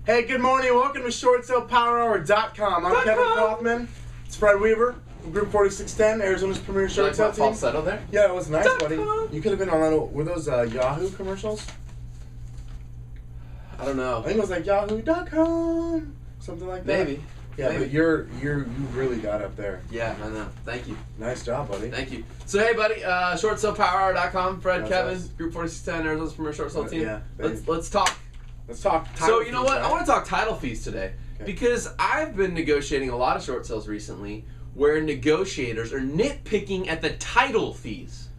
Hey, good morning. Welcome to ShortSalePowerHour.com. I'm Kevin Kaufman. It's Fred Weaver from Group 4610, Arizona's premier short sale team. Falsetto there? Yeah, it was nice, buddy. You could have been on that. Were those Yahoo commercials? I don't know. I think it was like Yahoo.com, something like that. Maybe. Yeah, Maybe. but you really got up there. Yeah, I know. Thank you. Nice job, buddy. Thank you. So, hey, buddy, ShortSalePowerHour.com, Fred, That's Kevin, us. Group 4610, Arizona's premier short sale team. Yeah, Let's talk. Let's talk. So, you know what? I want to talk title fees today. Okay. Because I've been negotiating a lot of short sales recently where negotiators are nitpicking at the title fees.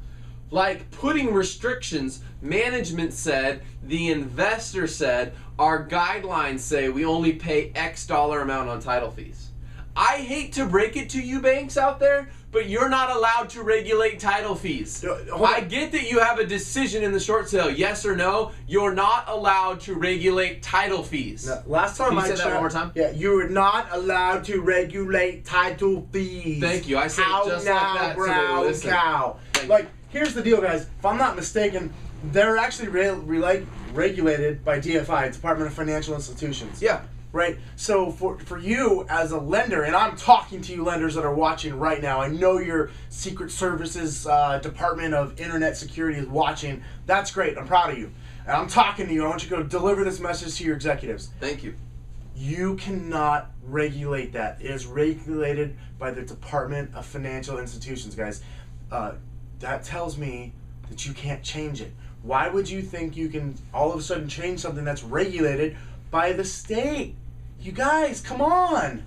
Like putting restrictions. Management said, the investor said, our guidelines say we only pay X dollar amount on title fees. I hate to break it to you banks out there, but you're not allowed to regulate title fees. I get that you have a decision in the short sale, yes or no. You're not allowed to regulate title fees. No, last time Can you I say that one more time? Yeah, you were not allowed to regulate title fees. Thank you. I said it just like that. Brown So they listen. cow. Thank Like, here's the deal, guys. If I'm not mistaken, they're actually regulated by DFI, Department of Financial Institutions. Yeah. Right? So for you as a lender, and I'm talking to you lenders that are watching right now, I know your Secret Services Department of Internet Security is watching. That's great. I'm proud of you. And I'm talking to you. I want you to go deliver this message to your executives. Thank you. You cannot regulate that. It is regulated by the Department of Financial Institutions, guys. That tells me that you can't change it. Why would you think you can all of a sudden change something that's regulated by the state? You guys, come on.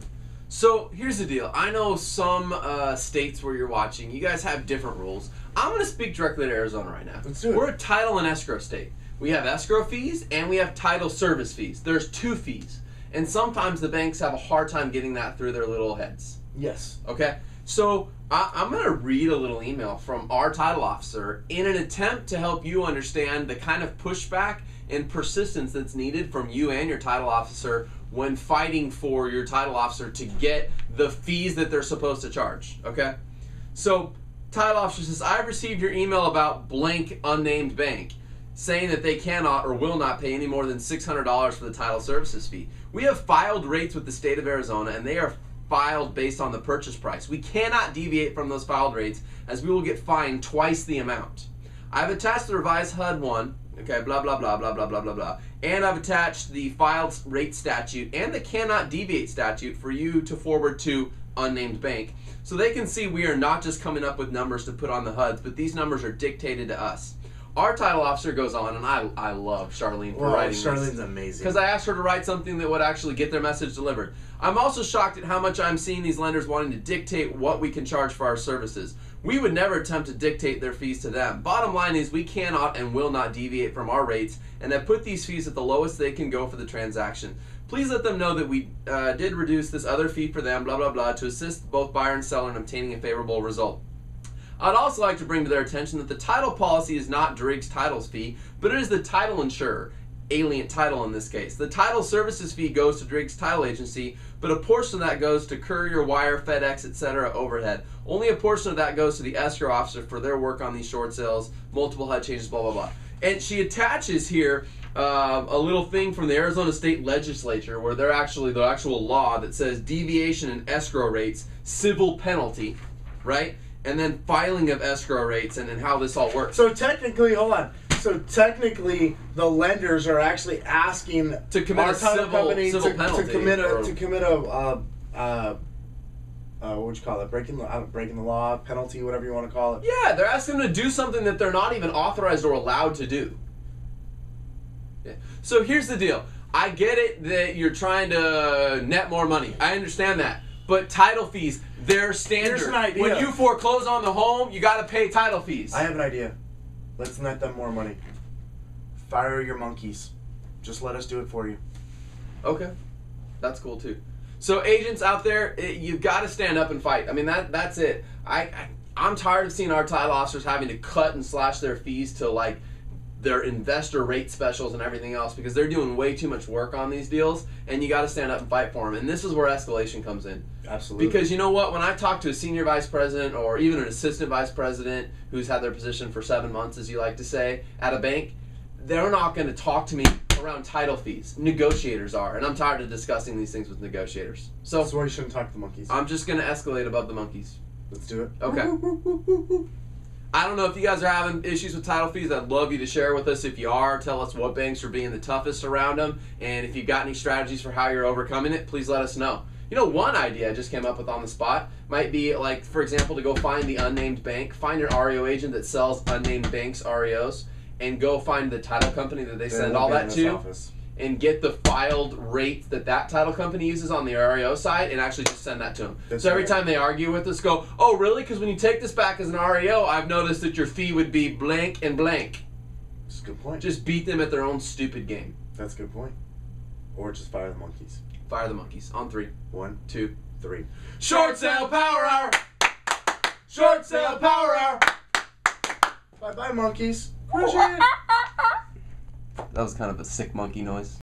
So here's the deal. I know some states where you're watching, you guys have different rules. I'm going to speak directly to Arizona right now. Let's do it. We're a title and escrow state. We have escrow fees and we have title service fees. There's two fees. And sometimes the banks have a hard time getting that through their little heads. Yes. Okay? So I'm going to read a little email from our title officer in an attempt to help you understand the kind of pushback and persistence that's needed from you and your title officer when fighting for your title officer to get the fees that they're supposed to charge. Okay? So title officer says, I've received your email about blank unnamed bank saying that they cannot or will not pay any more than $600 for the title services fee. We have filed rates with the state of Arizona and they are filed based on the purchase price. We cannot deviate from those filed rates as we will get fined twice the amount. I've attached the revised HUD 1, okay, blah, blah, blah, blah, blah, blah, blah, blah, and I've attached the filed rate statute and the cannot deviate statute for you to forward to unnamed bank so they can see we are not just coming up with numbers to put on the HUDs, but these numbers are dictated to us. Our title officer goes on, and I love Charlene for writing this. Charlene's amazing. Because I asked her to write something that would actually get their message delivered. I'm also shocked at how much I'm seeing these lenders wanting to dictate what we can charge for our services. We would never attempt to dictate their fees to them. Bottom line is we cannot and will not deviate from our rates and have put these fees at the lowest they can go for the transaction. Please let them know that we did reduce this other fee for them, blah, blah, blah, to assist both buyer and seller in obtaining a favorable result. I'd also like to bring to their attention that the title policy is not Driggs Title's fee, but it is the title insurer, Alient Title in this case. The title services fee goes to Driggs Title Agency, but a portion of that goes to courier, wire, FedEx, etc. overhead. Only a portion of that goes to the escrow officer for their work on these short sales, multiple HUD changes, blah, blah, blah. And she attaches here a little thing from the Arizona State Legislature where they're actually the actual law that says deviation in escrow rates, civil penalty, right? And then filing of escrow rates and how this all works. So technically, hold on. So technically, the lenders are actually asking to commit our a title civil company penalty. to commit a what would you call it? Breaking the law penalty, whatever you want to call it. Yeah, they're asking them to do something that they're not even authorized or allowed to do. Yeah. So here's the deal. I get it that you're trying to net more money. I understand that. But title fees, they're standard. Here's an idea. When you foreclose on the home, you got to pay title fees. I have an idea. Let's net them more money. Fire your monkeys. Just let us do it for you. Okay. That's cool too. So agents out there, you've got to stand up and fight. I mean, that's it. I'm tired of seeing our title officers having to cut and slash their fees to like their investor rate specials and everything else because they're doing way too much work on these deals, and you got to stand up and fight for them. And this is where escalation comes in. Absolutely. Because you know what? When I talk to a senior vice president or even an assistant vice president who's had their position for 7 months, as you like to say, at a bank, they're not going to talk to me around title fees. Negotiators are, and I'm tired of discussing these things with negotiators. So That's why you shouldn't talk to the monkeys. I'm just going to escalate above the monkeys. Let's do it. Okay. I don't know if you guys are having issues with title fees. I'd love you to share with us. If you are, tell us what banks are being the toughest around them. And if you've got any strategies for how you're overcoming it, please let us know. You know, one idea I just came up with on the spot might be, like, for example, to go find the unnamed bank, find your REO agent that sells unnamed banks REOs, and go find the title company that they send all that to, and get the filed rate that title company uses on the REO side, and actually just send that to them. So every time they argue with us, go, oh, really? Because when you take this back as an REO, I've noticed that your fee would be blank and blank. That's a good point. Just beat them at their own stupid game. That's a good point. Or just fire the monkeys. Fire the monkeys. On 3. 1, 2, 3. Short sale power hour! Short sale power hour! Bye-bye, monkeys. Appreciate it. That was kind of a sick monkey noise.